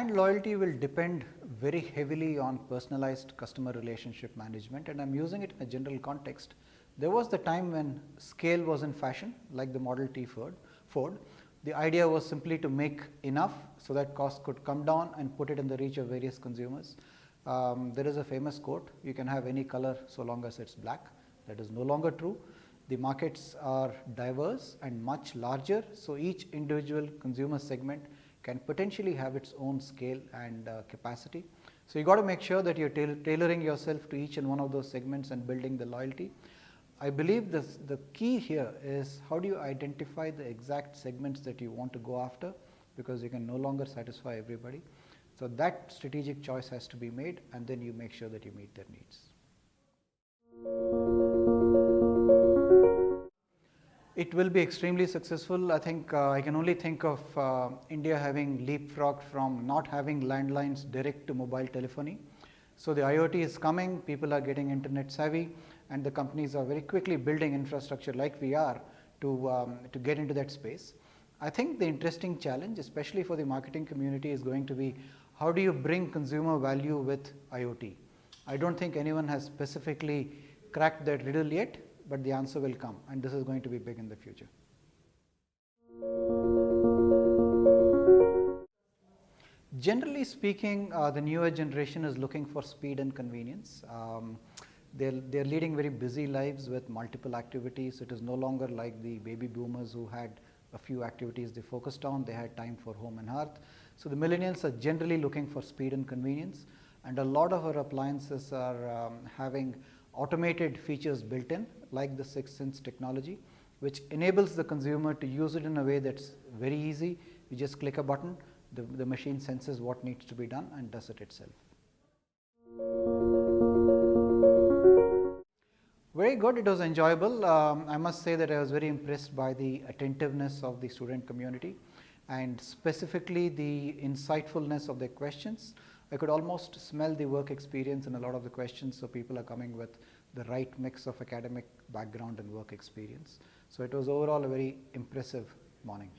Brand loyalty will depend very heavily on personalized customer relationship management, and I'm using it in a general context. There was the time when scale was in fashion, like the Model T Ford. The idea was simply to make enough so that costs could come down and put it in the reach of various consumers. There is a famous quote, you can have any color so long as it's black. That is no longer true. The markets are diverse and much larger, so each individual consumer segment can potentially have its own scale and capacity. So you got to make sure that you're tailoring yourself to each and one of those segments and building the loyalty. I believe the key here is how do you identify the exact segments that you want to go after, because you can no longer satisfy everybody. So that strategic choice has to be made, and then you make sure that you meet their needs. It will be extremely successful. I think I can only think of India having leapfrogged from not having landlines direct to mobile telephony. So the IoT is coming, people are getting internet savvy, and the companies are very quickly building infrastructure like we are to get into that space. I think the interesting challenge, especially for the marketing community, is going to be how do you bring consumer value with IoT? I don't think anyone has specifically cracked that riddle yet, but the answer will come, and this is going to be big in the future. Generally speaking, the newer generation is looking for speed and convenience. They're leading very busy lives with multiple activities. It is no longer like the baby boomers who had a few activities they focused on. They had time for home and hearth. So the millennials are generally looking for speed and convenience, and a lot of our appliances are having automated features built in, like the 6th Sense technology, which enables the consumer to use it in a way that's very easy. You just click a button, the machine senses what needs to be done and does it itself. Very good, it was enjoyable. I must say that I was very impressed by the attentiveness of the student community and specifically the insightfulness of their questions. I could almost smell the work experience in a lot of the questions, so people are coming with the right mix of academic background and work experience. So it was overall a very impressive morning.